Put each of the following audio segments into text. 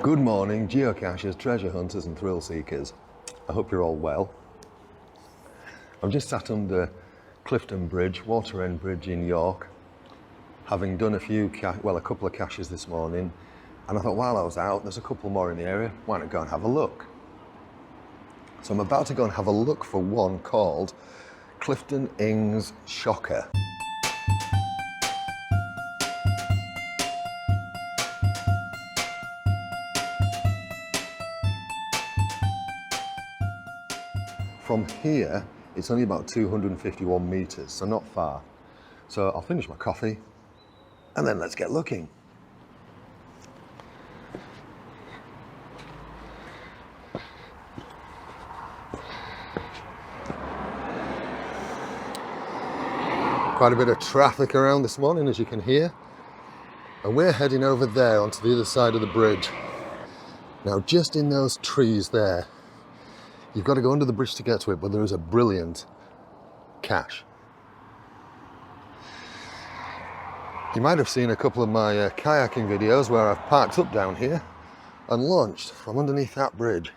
Good morning, geocachers, treasure hunters and thrill seekers. I hope you're all well. I'm just sat under Clifton Bridge, Water End Bridge in York, having done a couple of caches this morning, and I thought while I was out, there's a couple more in the area, why not go and have a look? So I'm about to go and have a look for one called Clifton Ings Shocker. From here, it's only about 251 meters, so not far. So I'll finish my coffee and then let's get looking. Quite a bit of traffic around this morning, as you can hear. And we're heading over there onto the other side of the bridge. Now, just in those trees there, you've got to go under the bridge to get to it, but there is a brilliant cache. You might have seen a couple of my kayaking videos where I've parked up down here and launched from underneath that bridge.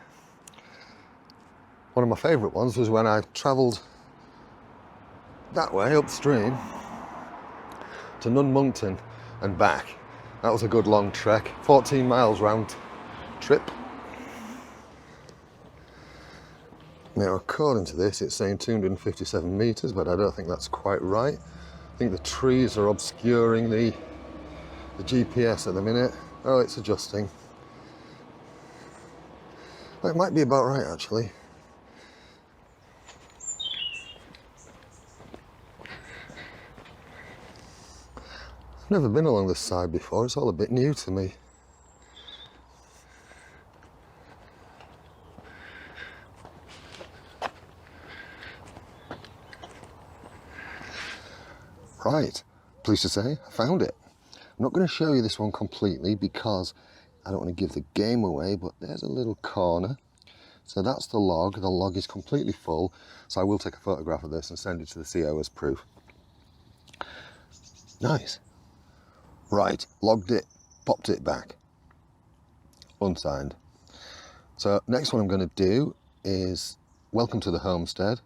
One of my favourite ones was when I travelled that way upstream to Nunmonkton and back. That was a good long trek, 14 miles round trip. Now, according to this, it's saying 257 meters, but I don't think that's quite right. I think the trees are obscuring the GPS at the minute. Oh, it's adjusting. Well, it might be about right, actually. I've never been along this side before. It's all a bit new to me. Right, pleased to say, I found it. I'm not going to show you this one completely because I don't want to give the game away, but there's a little corner. So that's the log. The log is completely full, so I will take a photograph of this and send it to the CO as proof. Nice. Right, logged it, popped it back. Unsigned. So next one I'm going to do is Welcome to the Homestead.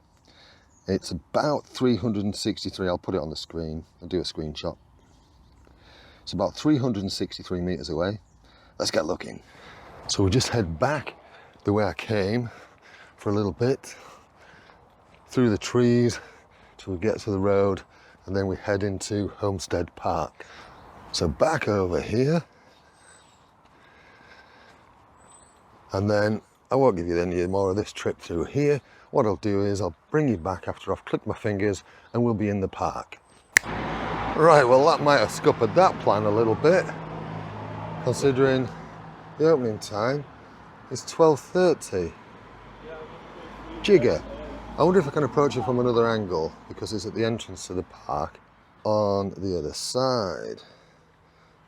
It's about 363, I'll put it on the screen, I'll do a screenshot. It's about 363 meters away. Let's get looking. So we just head back the way I came for a little bit, through the trees till we get to the road, and then we head into Homestead Park. So back over here, and then I won't give you any more of this trip through here. What I'll do is I'll bring you back after I've clicked my fingers and we'll be in the park. Right, well that might have scuppered that plan a little bit, considering the opening time is 12:30. Jigger. I wonder if I can approach it from another angle because it's at the entrance to the park on the other side.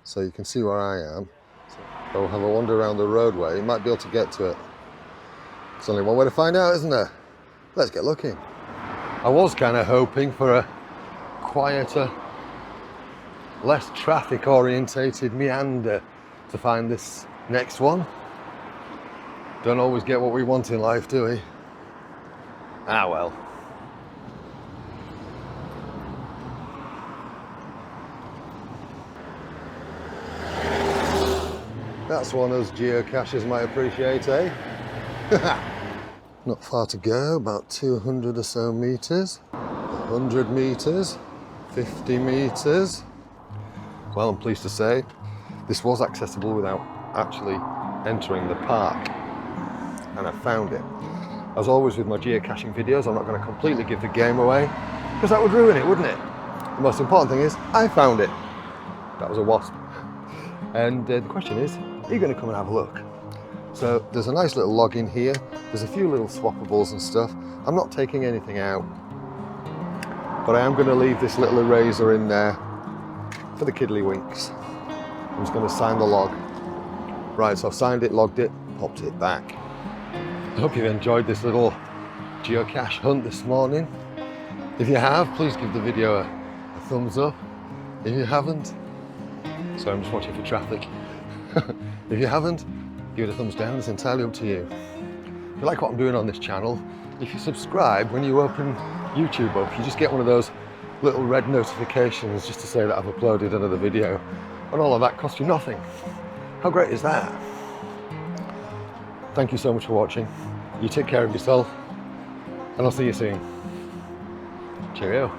So you can see where I am. So we'll have a wander around the roadway. You might be able to get to it. There's only one way to find out, isn't there? Let's get looking. I was kind of hoping for a quieter, less traffic orientated meander to find this next one. Don't always get what we want in life, do we? Ah well. That's one us geocachers might appreciate, eh? Not far to go, about 200 or so meters, 100 meters, 50 meters. Well, I'm pleased to say this was accessible without actually entering the park, and I found it. As always with my geocaching videos, I'm not going to completely give the game away because that would ruin it, wouldn't it? The most important thing is I found it. That was a wasp. And the question is, are you going to come and have a look? So there's a nice little log in here. There's a few little swappables and stuff. I'm not taking anything out, but I am going to leave this little eraser in there for the kiddlywinks. I'm just going to sign the log. Right, so I've signed it, logged it, popped it back. I hope you've enjoyed this little geocache hunt this morning. If you have, please give the video a thumbs up. If you haven't, sorry, I'm just watching for traffic. If you haven't, give it a thumbs down, it's entirely up to you. If you like what I'm doing on this channel, if you subscribe, when you open YouTube up, you just get one of those little red notifications just to say that I've uploaded another video, and all of that costs you nothing. How great is that? Thank you so much for watching. You take care of yourself, and I'll see you soon. Cheerio.